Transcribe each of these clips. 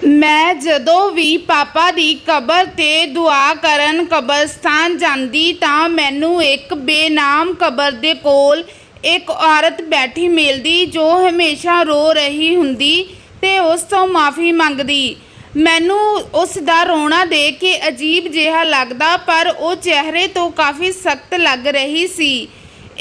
ਮੈਂ ਜਦੋਂ ਵੀ ਪਾਪਾ ਦੀ ਕਬਰ 'ਤੇ ਦੁਆ ਕਰਨ ਕਬਰਸਤਾਨ ਜਾਂਦੀ ਤਾਂ ਮੈਨੂੰ ਇੱਕ ਬੇਨਾਮ ਕਬਰ ਦੇ ਕੋਲ ਇੱਕ ਔਰਤ ਬੈਠੀ ਮਿਲਦੀ ਜੋ ਹਮੇਸ਼ਾ ਰੋ ਰਹੀ ਹੁੰਦੀ ਤੇ ਉਸ ਤੋਂ ਮਾफ़ੀ ਮੰਗਦੀ। ਮੈਨੂੰ ਉਸ ਦਾ ਰੋਣਾ ਦੇਖ ਕੇ ਅਜੀਬ ਜਿਹਾ ਲੱਗਦਾ, ਪਰ ਉਹ ਚਿਹਰੇ ਤੋਂ ਕਾफ़ੀ ਸਖਤ ਲੱਗ ਰਹੀ ਸੀ।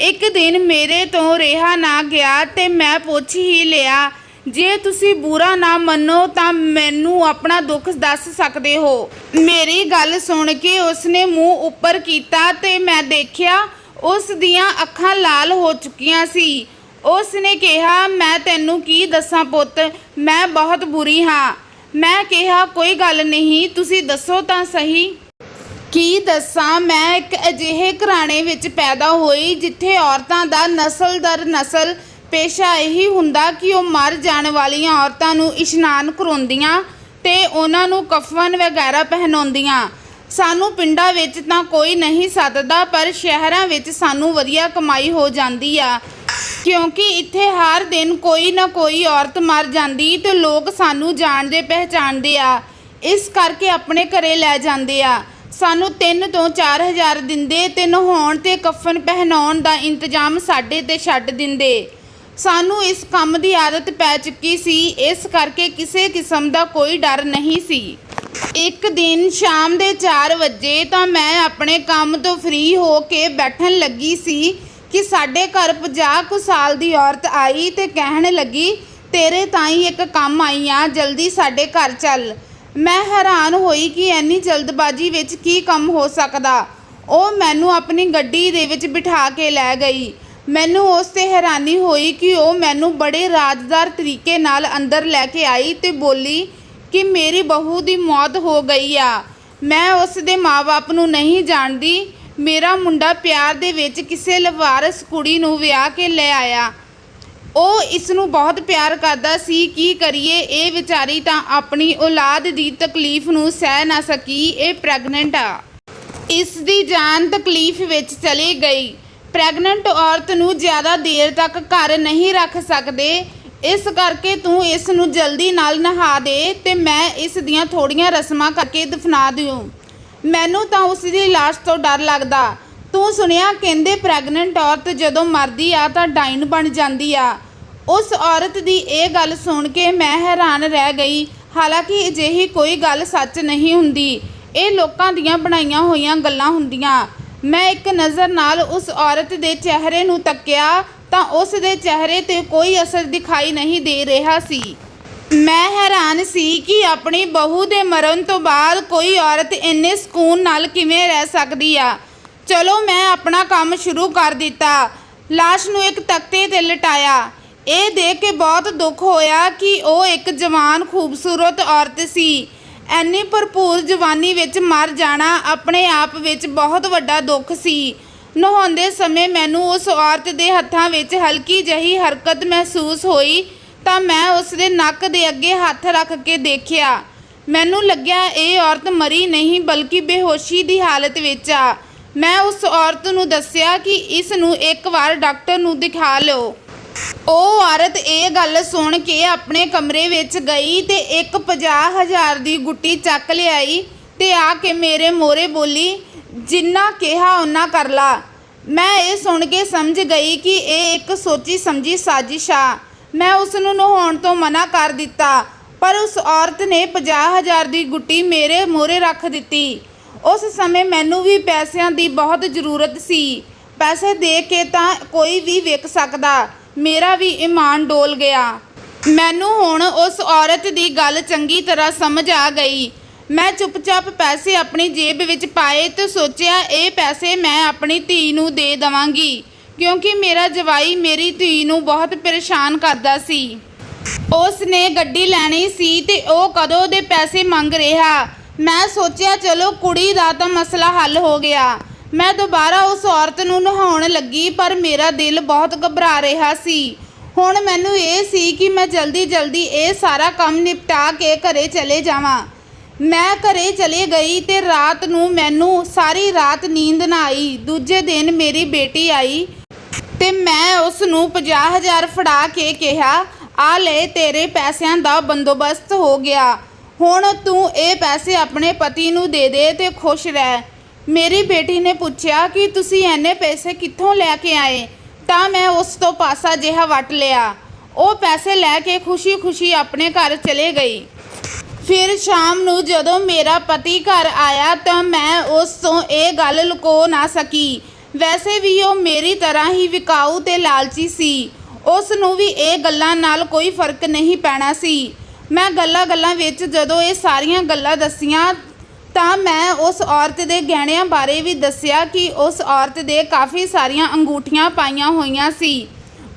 ਇੱਕ ਦਿਨ ਮੇਰੇ ਤੋਂ ਰਿਹਾ ਨਾ ਗਿਆ ਤੇ ਮੈਂ ਪੁੱਛ ਹੀ ਲਿਆ, ਜੇ ਤੁਸੀਂ ਬੁਰਾ ਨਾ ਮੰਨੋ ਤਾਂ ਮੈਨੂੰ ਆਪਣਾ ਦੁੱਖ ਦੱਸ ਸਕਦੇ ਹੋ। ਮੇਰੀ ਗੱਲ ਸੁਣ ਕੇ ਉਸਨੇ ਮੂੰਹ ਉੱਪਰ ਕੀਤਾ ਤੇ ਮੈਂ ਦੇਖਿਆ ਉਸ ਦੀਆਂ ਅੱਖਾਂ ਲਾਲ ਹੋ ਚੁੱਕੀਆਂ ਸੀ। ਉਸਨੇ ਕਿਹਾ, ਮੈਂ ਤੈਨੂੰ ਕੀ ਦੱਸਾਂ ਪੁੱਤ, ਮੈਂ ਬਹੁਤ ਬੁਰੀ ਹਾਂ। ਮੈਂ ਕਿਹਾ, ਕੋਈ ਗੱਲ ਨਹੀਂ, ਤੁਸੀਂ ਦੱਸੋ ਤਾਂ ਸਹੀ। ਕੀ ਦੱਸਾਂ, ਮੈਂ ਇੱਕ ਅਜਿਹੇ ਘਰਾਣੇ ਵਿੱਚ ਪੈਦਾ ਹੋਈ ਜਿੱਥੇ ਔਰਤਾਂ ਦਾ ਨਸਲ ਦਰ ਨਸਲ ਪੇਸ਼ਾ ਇਹੀ ਹੁੰਦਾ ਕਿ ਉਹ ਮਰ ਜਾਣ ਵਾਲੀਆਂ ਔਰਤਾਂ ਨੂੰ ਇਸ਼ਨਾਨ ਕਰਾਉਂਦੀਆਂ ਤੇ ਉਹਨਾਂ ਨੂੰ ਕਫਨ ਵਗੈਰਾ ਪਹਿਨਾਉਂਦੀਆਂ। ਸਾਨੂੰ ਪਿੰਡਾਂ ਵਿੱਚ ਤਾਂ ਕੋਈ ਨਹੀਂ ਸੱਦਦਾ, ਪਰ ਸ਼ਹਿਰਾਂ ਵਿੱਚ ਸਾਨੂੰ ਵਧੀਆ ਕਮਾਈ ਹੋ ਜਾਂਦੀ ਆ, ਕਿਉਂਕਿ ਇੱਥੇ ਹਰ ਦਿਨ ਕੋਈ ਨਾ ਕੋਈ ਔਰਤ ਮਰ ਜਾਂਦੀ ਤੇ ਲੋਕ ਸਾਨੂੰ ਜਾਣਦੇ ਪਹਿਚਾਣਦੇ ਆ, ਇਸ ਕਰਕੇ ਆਪਣੇ ਘਰੇ ਲੈ ਜਾਂਦੇ ਆ। ਸਾਨੂੰ 3 ਤੋਂ 4 ਹਜ਼ਾਰ ਦਿੰਦੇ ਤੇ ਨਹਾਉਣ ਤੇ ਕਫਨ ਪਹਿਨਾਉਣ ਦਾ ਇੰਤਜ਼ਾਮ ਸਾਡੇ ਤੇ ਛੱਡ ਦਿੰਦੇ। ਸਾਨੂੰ ਇਸ ਕੰਮ ਦੀ ਆਦਤ ਪੈ ਚੁੱਕੀ ਸੀ, ਇਸ ਕਰਕੇ ਕਿਸੇ ਕਿਸਮ ਦਾ ਕੋਈ ਡਰ ਨਹੀਂ ਸੀ। ਇੱਕ ਦਿਨ ਸ਼ਾਮ ਦੇ 4 ਵਜੇ ਤਾਂ ਮੈਂ ਆਪਣੇ ਕੰਮ ਤੋਂ ਫ੍ਰੀ ਹੋ ਕੇ ਬੈਠਣ ਲੱਗੀ ਸੀ ਕਿ ਸਾਡੇ ਘਰ 50 ਕੁ ਸਾਲ ਦੀ ਔਰਤ ਆਈ ਤੇ ਕਹਿਣ ਲੱਗੀ, ਤੇਰੇ ਤਾਈਂ ਇੱਕ ਕੰਮ ਆਈ ਆ, ਜਲਦੀ ਸਾਡੇ ਘਰ ਚੱਲ। ਮੈਂ ਹੈਰਾਨ ਹੋਈ ਕਿ ਇੰਨੀ ਜਲਦਬਾਜ਼ੀ ਵਿੱਚ ਕੀ ਕੰਮ ਹੋ ਸਕਦਾ। ਉਹ ਮੈਨੂੰ ਆਪਣੀ ਗੱਡੀ ਦੇ ਵਿੱਚ ਬਿਠਾ ਕੇ ਲੈ ਗਈ। ਮੈਨੂੰ ਉਸ 'ਤੇ ਹੈਰਾਨੀ ਹੋਈ ਕਿ ਉਹ ਮੈਨੂੰ ਬੜੇ ਰਾਜ਼ਦਾਰ ਤਰੀਕੇ ਨਾਲ ਅੰਦਰ ਲੈ ਕੇ ਆਈ ਤੇ ਬੋਲੀ ਕਿ ਮੇਰੀ ਬਹੂ ਦੀ ਮੌਤ ਹੋ ਗਈ ਆ। ਮੈਂ ਉਸ ਦੇ ਮਾਂ-ਬਾਪ ਨੂੰ ਨਹੀਂ ਜਾਣਦੀ। ਮੇਰਾ ਮੁੰਡਾ ਪਿਆਰ ਦੇ ਵਿੱਚ ਕਿਸੇ ਲਵਾਰਸ ਕੁੜੀ ਨੂੰ ਵਿਆਹ ਕੇ ਲੈ ਆਇਆ। ਉਹ ਇਸ ਨੂੰ ਬਹੁਤ ਪਿਆਰ ਕਰਦਾ ਸੀ। ਕੀ ਕਰੀਏ, ਇਹ ਵਿਚਾਰੀ ਤਾਂ ਆਪਣੀ ਔਲਾਦ ਦੀ ਤਕਲੀਫ ਨੂੰ ਸਹਿ ਨਾ ਸਕੀ। ਇਹ ਪ੍ਰੈਗਨੈਂਟ ਆ। ਇਸ ਦੀ ਜਾਨ ਤਕਲੀਫ ਵਿੱਚ ਚਲੀ ਗਈ। ਪ੍ਰੈਗਨੈਂਟ ਔਰਤ ਨੂੰ ਜ਼ਿਆਦਾ ਦੇਰ ਤੱਕ ਘਰ ਨਹੀਂ ਰੱਖ ਸਕਦੇ, ਇਸ ਕਰਕੇ ਤੂੰ ਇਸ ਨੂੰ ਜਲਦੀ ਨਾਲ ਨਹਾ ਦੇ ਤੇ ਮੈਂ ਇਸ ਦੀਆਂ ਥੋੜੀਆਂ ਰਸਮਾਂ ਕਰਕੇ ਦਫਨਾ ਦਿਉ। ਮੈਨੂੰ ਤਾਂ ਉਸ ਦੀ ਲਾਸ਼ ਤੋਂ ਡਰ ਲੱਗਦਾ। ਤੂੰ ਸੁਣਿਆ, ਕਹਿੰਦੇ ਪ੍ਰੈਗਨੈਂਟ ਔਰਤ ਜਦੋਂ ਮਰਦੀ ਆ ਤਾਂ ਡਾਇਨ ਬਣ ਜਾਂਦੀ ਆ। ਉਸ ਔਰਤ ਦੀ ਇਹ ਗੱਲ ਸੁਣ ਕੇ ਮੈਂ ਹੈਰਾਨ ਰਹਿ ਗਈ। ਹਾਲਾਂਕਿ ਅਜਿਹੀ ਕੋਈ ਗੱਲ ਸੱਚ ਨਹੀਂ ਹੁੰਦੀ, ਇਹ ਲੋਕਾਂ ਦੀਆਂ ਬਣਾਈਆਂ ਹੋਈਆਂ ਗੱਲਾਂ ਹੁੰਦੀਆਂ। ਮੈਂ ਇੱਕ ਨਜ਼ਰ ਨਾਲ ਉਸ ਔਰਤ ਦੇ ਚਿਹਰੇ ਨੂੰ ਤੱਕਿਆ ਤਾਂ ਉਸ ਦੇ ਚਿਹਰੇ 'ਤੇ ਕੋਈ ਅਸਰ ਦਿਖਾਈ ਨਹੀਂ ਦੇ ਰਿਹਾ ਸੀ। ਮੈਂ ਹੈਰਾਨ ਸੀ ਕਿ ਆਪਣੀ ਬਹੂ ਦੇ ਮਰਨ ਤੋਂ ਬਾਅਦ ਕੋਈ ਔਰਤ ਇੰਨੇ ਸਕੂਨ ਨਾਲ ਕਿਵੇਂ ਰਹਿ ਸਕਦੀ ਆ। ਚਲੋ, ਮੈਂ ਆਪਣਾ ਕੰਮ ਸ਼ੁਰੂ ਕਰ ਦਿੱਤਾ। ਲਾਸ਼ ਨੂੰ ਇੱਕ ਤਖਤੇ 'ਤੇ ਲਿਟਾਇਆ। ਇਹ ਦੇਖ ਕੇ ਬਹੁਤ ਦੁੱਖ ਹੋਇਆ ਕਿ ਉਹ ਇੱਕ ਜਵਾਨ ਖੂਬਸੂਰਤ ਔਰਤ ਸੀ। ਐਨੀ ਭਰਪੂਰ ਜਵਾਨੀ ਵਿੱਚ ਮਰ ਜਾਣਾ ਆਪਣੇ ਆਪ ਵਿੱਚ ਬਹੁਤ ਵੱਡਾ ਦੁੱਖ ਸੀ। ਨਹਾਉਂਦੇ ਸਮੇਂ ਮੈਨੂੰ ਉਸ ਔਰਤ ਦੇ ਹੱਥਾਂ ਵਿੱਚ ਹਲਕੀ ਜਿਹੀ ਹਰਕਤ ਮਹਿਸੂਸ ਹੋਈ ਤਾਂ ਮੈਂ ਉਸ ਦੇ ਨੱਕ ਦੇ ਅੱਗੇ ਹੱਥ ਰੱਖ ਕੇ ਦੇਖਿਆ। ਮੈਨੂੰ ਲੱਗਿਆ ਇਹ ਔਰਤ ਮਰੀ ਨਹੀਂ ਬਲਕਿ ਬੇਹੋਸ਼ੀ ਦੀ ਹਾਲਤ ਵਿੱਚ ਆ। ਮੈਂ ਉਸ ਔਰਤ ਨੂੰ ਦੱਸਿਆ ਕਿ ਇਸ ਨੂੰ ਇੱਕ ਵਾਰ ਡਾਕਟਰ ਨੂੰ ਦਿਖਾ ਲਓ। ਉਹ ਔਰਤ ਇਹ ਗੱਲ ਸੁਣ ਕੇ ਆਪਣੇ ਕਮਰੇ ਵਿੱਚ ਗਈ ਤੇ ਇੱਕ 50,000 ਦੀ ਗੁੱਟੀ ਚੱਕ ਲਿਆਈ ਤੇ ਆ ਕੇ ਮੇਰੇ ਮੋਹਰੇ ਬੋਲੀ, ਜਿੰਨਾ ਕਿਹਾ ਓਨਾ ਕਰ ਲਾ। ਮੈਂ ਇਹ ਸੁਣ ਕੇ ਸਮਝ ਗਈ ਕਿ ਇਹ ਇੱਕ ਸੋਚੀ ਸਮਝੀ ਸਾਜ਼ਿਸ਼ ਆ। ਮੈਂ ਉਸ ਨੂੰ ਨਹਾਉਣ ਤੋਂ ਮਨਾ ਕਰ ਦਿੱਤਾ, ਪਰ ਉਸ ਔਰਤ ਨੇ 50,000 ਦੀ ਗੁੱਟੀ ਮੇਰੇ ਮੋਹਰੇ ਰੱਖ ਦਿੱਤੀ। ਉਸ ਸਮੇਂ ਮੈਨੂੰ ਵੀ ਪੈਸਿਆਂ ਦੀ ਬਹੁਤ ਜ਼ਰੂਰਤ ਸੀ। ਪੈਸੇ ਦੇ ਕੇ ਤਾਂ ਕੋਈ ਵੀ ਵਿਕ ਸਕਦਾ। ਮੇਰਾ ਵੀ ਈਮਾਨ ਡੋਲ ਗਿਆ। ਮੈਨੂੰ ਹੁਣ ਉਸ ਔਰਤ ਦੀ ਗੱਲ ਚੰਗੀ ਤਰ੍ਹਾਂ ਸਮਝ ਆ ਗਈ। ਮੈਂ ਚੁੱਪਚਾਪ ਪੈਸੇ ਆਪਣੀ ਜੇਬ ਵਿੱਚ ਪਾਏ ਤੇ ਸੋਚਿਆ, ਇਹ ਪੈਸੇ ਮੈਂ ਆਪਣੀ ਧੀ ਨੂੰ ਦੇ ਦੇਵਾਂਗੀ, ਕਿਉਂਕਿ ਮੇਰਾ ਜਵਾਈ ਮੇਰੀ ਧੀ ਨੂੰ ਬਹੁਤ ਪਰੇਸ਼ਾਨ ਕਰਦਾ ਸੀ। ਉਸ ਨੇ ਗੱਡੀ ਲੈਣੀ ਸੀ ਤੇ ਉਹ ਕਦੋਂ ਦੇ ਪੈਸੇ ਮੰਗ ਰਿਹਾ। ਮੈਂ ਸੋਚਿਆ, ਚਲੋ ਕੁੜੀ ਦਾ ਤਾਂ ਮਸਲਾ ਹੱਲ ਹੋ ਗਿਆ। ਮੈਂ ਦੁਬਾਰਾ ਉਸ ਔਰਤ ਨੂੰ ਨਹਾਉਣ ਲੱਗੀ, ਪਰ ਮੇਰਾ ਦਿਲ ਬਹੁਤ ਘਬਰਾ ਰਿਹਾ ਸੀ। ਹੁਣ ਮੈਨੂੰ ਇਹ ਸੀ ਕਿ ਮੈਂ ਜਲਦੀ ਇਹ ਸਾਰਾ ਕੰਮ ਨਿਪਟਾ ਕੇ ਘਰੇ ਚਲੇ ਜਾਵਾਂ। ਮੈਂ ਘਰੇ ਚਲੀ ਗਈ ਤੇ ਰਾਤ ਨੂੰ ਮੈਨੂੰ ਸਾਰੀ ਰਾਤ ਨੀਂਦ ਨਾ ਆਈ। ਦੂਜੇ ਦਿਨ ਮੇਰੀ ਬੇਟੀ ਆਈ ਤੇ ਮੈਂ ਉਸ ਨੂੰ 50,000 ਫੜਾ ਕੇ ਕਿਹਾ, ਆ ਲੈ, ਤੇਰੇ ਪੈਸਿਆਂ ਦਾ ਬੰਦੋਬਸਤ ਹੋ ਗਿਆ। ਹੁਣ ਤੂੰ ਇਹ ਪੈਸੇ ਆਪਣੇ ਪਤੀ ਨੂੰ ਦੇ ਦੇ ਤੇ ਖੁਸ਼ ਰਹਿ। ਮੇਰੀ ਬੇਟੀ ਨੇ ਪੁੱਛਿਆ ਕਿ ਤੁਸੀਂ ਇੰਨੇ ਪੈਸੇ ਕਿੱਥੋਂ ਲੈ ਕੇ ਆਏ, ਤਾਂ ਮੈਂ ਉਸ ਤੋਂ ਪਾਸਾ ਜਿਹਾ ਵੱਟ ਲਿਆ। ਉਹ ਪੈਸੇ ਲੈ ਕੇ ਖੁਸ਼ੀ-ਖੁਸ਼ੀ ਆਪਣੇ ਘਰ ਚਲੇ ਗਈ। ਫਿਰ ਸ਼ਾਮ ਨੂੰ ਜਦੋਂ ਮੇਰਾ ਪਤੀ ਘਰ ਆਇਆ ਤਾਂ ਮੈਂ ਉਸ ਤੋਂ ਇਹ ਗੱਲ ਲੁਕੋ ਨਾ ਸਕੀ। ਵੈਸੇ ਵੀ ਉਹ ਮੇਰੀ ਤਰ੍ਹਾਂ ਹੀ ਵਿਕਾਊ ਤੇ ਲਾਲਚੀ ਸੀ। ਉਸ ਨੂੰ ਵੀ ਇਹ ਗੱਲਾਂ ਨਾਲ ਕੋਈ ਫਰਕ ਨਹੀਂ ਪੈਣਾ ਸੀ। ਮੈਂ ਗੱਲਾਂ ਵਿੱਚ ਜਦੋਂ ਇਹ ਸਾਰੀਆਂ ਗੱਲਾਂ ਦੱਸੀਆਂ ਤਾਂ ਮੈਂ ਉਸ ਔਰਤ ਦੇ ਗਹਿਣਿਆਂ ਬਾਰੇ ਵੀ ਦੱਸਿਆ ਕਿ ਉਸ ਔਰਤ ਦੇ ਕਾਫੀ ਸਾਰੀਆਂ ਅੰਗੂਠੀਆਂ ਪਾਈਆਂ ਹੋਈਆਂ ਸੀ।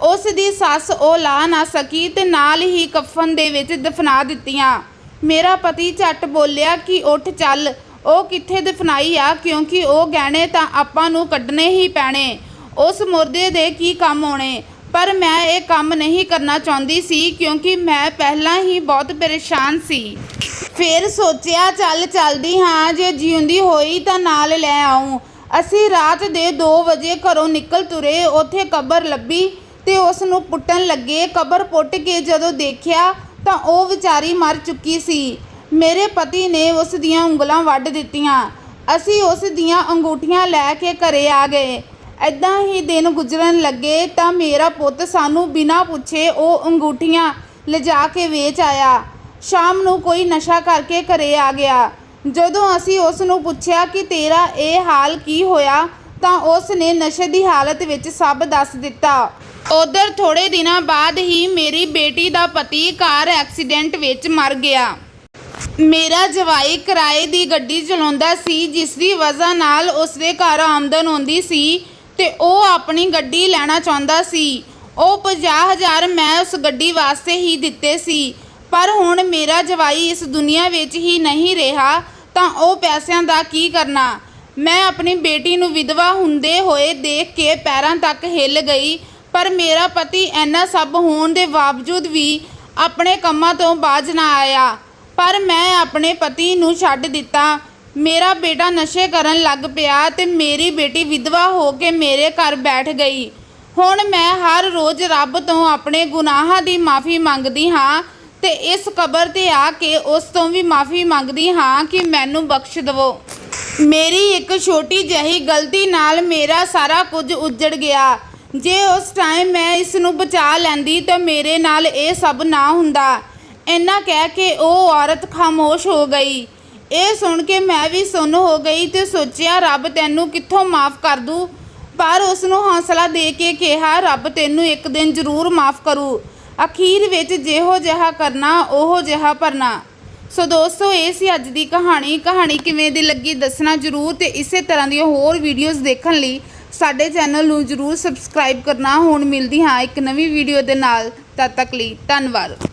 ਉਸ ਦੀ ਸੱਸ ਉਹ ਲਾ ਨਾ ਸਕੀ ਤੇ ਨਾਲ ਹੀ ਕਫਨ ਦੇ ਵਿੱਚ ਦਫਨਾ ਦਿੱਤੀਆਂ। ਮੇਰਾ ਪਤੀ ਝੱਟ ਬੋਲਿਆ ਕਿ ਉੱਠ ਚੱਲ, ਉਹ ਕਿੱਥੇ ਦਫਨਾਈ ਆ, ਕਿਉਂਕਿ ਉਹ ਗਹਿਣੇ ਤਾਂ ਆਪਾਂ ਨੂੰ ਕੱਢਣੇ ਹੀ ਪੈਣੇ, ਉਸ ਮੁਰਦੇ ਦੇ ਕੀ ਕੰਮ ਆਉਣੇ। ਪਰ ਮੈਂ ਇਹ ਕੰਮ ਨਹੀਂ ਕਰਨਾ ਚਾਹੁੰਦੀ ਸੀ ਕਿਉਂਕਿ ਮੈਂ ਪਹਿਲਾਂ ਹੀ ਬਹੁਤ ਪਰੇਸ਼ਾਨ ਸੀ। ਫਿਰ ਸੋਚਿਆ ਚੱਲ ਚੱਲਦੀ ਹਾਂ, ਜੇ ਜਿਉਂਦੀ ਹੋਈ ਤਾਂ ਨਾਲ ਲੈ ਆऊं। ਅਸੀਂ ਰਾਤ ਦੇ 2 ਵਜੇ ਘਰੋਂ ਨਿਕਲ ਤੁਰੇ। ਉੱਥੇ ਕਬਰ ਲੱਭੀ ਤੇ ਉਸ ਨੂੰ ਪੁੱਟਣ ਲੱਗੇ। ਕਬਰ ਪੁੱਟ ਕੇ ਜਦੋਂ ਦੇਖਿਆ ਤਾਂ ਉਹ ਵਿਚਾਰੀ ਮਰ ਚੁੱਕੀ ਸੀ। ਮੇਰੇ ਪਤੀ ਨੇ ਉਸ ਦੀਆਂ ਉਂਗਲਾਂ ਵੱਢ ਦਿੱਤੀਆਂ। ਅਸੀਂ ਉਸ ਦੀਆਂ ਅੰਗੂਠੀਆਂ ਲੈ ਕੇ ਘਰੇ ਆ ਗਏ। ਇੱਦਾਂ ਹੀ ਦਿਨ ਗੁਜ਼ਰਨ ਲੱਗੇ ਤਾਂ ਮੇਰਾ ਪੁੱਤ ਸਾਨੂੰ ਬਿਨਾਂ ਪੁੱਛੇ ਉਹ ਅੰਗੂਠੀਆਂ ਲਿਜਾ ਕੇ ਵੇਚ ਆਇਆ। ਸ਼ਾਮ ਨੂੰ ਕੋਈ ਨਸ਼ਾ ਕਰਕੇ ਘਰੇ ਆ ਗਿਆ। ਜਦੋਂ ਅਸੀਂ ਉਸ ਨੂੰ ਪੁੱਛਿਆ ਕਿ ਤੇਰਾ ਇਹ ਹਾਲ ਕੀ ਹੋਇਆ ਤਾਂ ਉਸ ਨੇ ਨਸ਼ੇ ਦੀ ਹਾਲਤ ਵਿੱਚ ਸਭ ਦੱਸ ਦਿੱਤਾ। ਉਧਰ ਥੋੜੇ ਦਿਨਾਂ ਬਾਅਦ ਹੀ ਮੇਰੀ ਬੇਟੀ ਦਾ ਪਤੀ ਕਾਰ ਐਕਸੀਡੈਂਟ ਵਿੱਚ ਮਰ ਗਿਆ। ਮੇਰਾ ਜਵਾਈ ਕਿਰਾਏ ਦੀ ਗੱਡੀ ਚਲਾਉਂਦਾ ਸੀ, ਜਿਸ ਦੀ ਵਜ੍ਹਾ ਨਾਲ ਉਸਦੇ ਘਰ ਆਮਦਨ ਆਉਂਦੀ ਸੀ ਤੇ ਉਹ ਆਪਣੀ ਗੱਡੀ ਲੈਣਾ ਚਾਹੁੰਦਾ ਸੀ। ਉਹ 50,000 ਮੈਂ ਉਸ ਗੱਡੀ ਵਾਸਤੇ ਹੀ ਦਿੱਤੇ ਸੀ। ਪਰ ਹੁਣ ਮੇਰਾ ਜਵਾਈ ਇਸ ਦੁਨੀਆ ਵਿੱਚ ਹੀ ਨਹੀਂ ਰਿਹਾ ਤਾਂ ਉਹ ਪੈਸਿਆਂ ਦਾ ਕੀ ਕਰਨਾ। ਮੈਂ ਆਪਣੀ ਬੇਟੀ ਨੂੰ ਵਿਧਵਾ ਹੁੰਦੇ ਹੋਏ ਦੇਖ ਕੇ ਪੈਰਾਂ ਤੱਕ ਹਿੱਲ ਗਈ। ਪਰ ਮੇਰਾ ਪਤੀ ਇੰਨਾ ਸਭ ਹੋਣ ਦੇ ਬਾਵਜੂਦ ਵੀ ਆਪਣੇ ਕੰਮਾਂ ਤੋਂ ਬਾਜ ਨਾ ਆਇਆ। ਪਰ ਮੈਂ ਆਪਣੇ ਪਤੀ ਨੂੰ ਛੱਡ ਦਿੱਤਾ। ਮੇਰਾ ਬੇਟਾ ਨਸ਼ੇ ਕਰਨ ਲੱਗ ਪਿਆ ਤੇ ਮੇਰੀ ਬੇਟੀ ਵਿਧਵਾ ਹੋ ਕੇ ਮੇਰੇ ਘਰ ਬੈਠ ਗਈ। ਹੁਣ ਮੈਂ ਹਰ ਰੋਜ਼ ਰੱਬ ਤੋਂ ਆਪਣੇ ਗੁਨਾਹਾਂ ਦੀ ਮਾਫੀ ਮੰਗਦੀ ਹਾਂ ਤੇ ਇਸ ਕਬਰ ਤੇ ਆ ਕੇ ਉਸ ਤੋਂ ਵੀ ਮਾਫੀ ਮੰਗਦੀ ਹਾਂ ਕਿ ਮੈਨੂੰ ਬਖਸ਼ ਦੇਵੋ। ਮੇਰੀ ਇੱਕ ਛੋਟੀ ਜਿਹੀ ਗਲਤੀ ਨਾਲ ਮੇਰਾ ਸਾਰਾ ਕੁਝ ਉੱਜੜ ਗਿਆ। ਜੇ ਉਸ ਟਾਈਮ ਮੈਂ ਇਸ ਨੂੰ ਬਚਾ ਲੈਂਦੀ ਤਾਂ ਮੇਰੇ ਨਾਲ ਇਹ ਸਭ ਨਾ ਹੁੰਦਾ। ਇੰਨਾ ਕਹਿ ਕੇ ਉਹ ਔਰਤ ਖਾਮੋਸ਼ ਹੋ ਗਈ। ਇਹ ਸੁਣ ਕੇ ਮੈਂ ਵੀ ਸੁੰਨ ਹੋ ਗਈ ਤੇ ਸੋਚਿਆ ਰੱਬ ਤੈਨੂੰ ਕਿੱਥੋਂ ਮਾफ़ ਕਰ ਦੂ। ਪਰ ਉਸ ਨੂੰ ਹੌਸਲਾ ਦੇ ਕੇ ਕਿਹਾ ਰੱਬ ਤੈਨੂੰ ਇੱਕ ਦਿਨ ਜ਼ਰੂਰ ਮਾफ़ ਕਰੂ। ਅਖੀਰ ਵਿੱਚ ਜਿਹੋ ਜਿਹਾ ਕਰਨਾ ਉਹੋ ਜਿਹਾ ਭਰਨਾ। ਸੋ ਦੋਸਤੋ, ਇਹ ਸੀ ਅੱਜ ਦੀ ਕਹਾਣੀ ਕਿਵੇਂ ਦੀ ਲੱਗੀ ਦੱਸਣਾ ਜ਼ਰੂਰ ਤੇ ਇਸੇ ਤਰ੍ਹਾਂ ਦੀਆਂ ਹੋਰ ਵੀਡੀਓਜ਼ ਦੇਖਣ ਲਈ ਸਾਡੇ ਚੈਨਲ ਨੂੰ ਜ਼ਰੂਰ ਸਬਸਕ੍ਰਾਈਬ ਕਰਨਾ। ਹੁਣ ਮਿਲਦੀ ਹਾਂ ਇੱਕ ਨਵੀਂ ਵੀਡੀਓ ਦੇ ਨਾਲ। ਤਦ ਤੱਕ ਲਈ ਧੰਨਵਾਦ।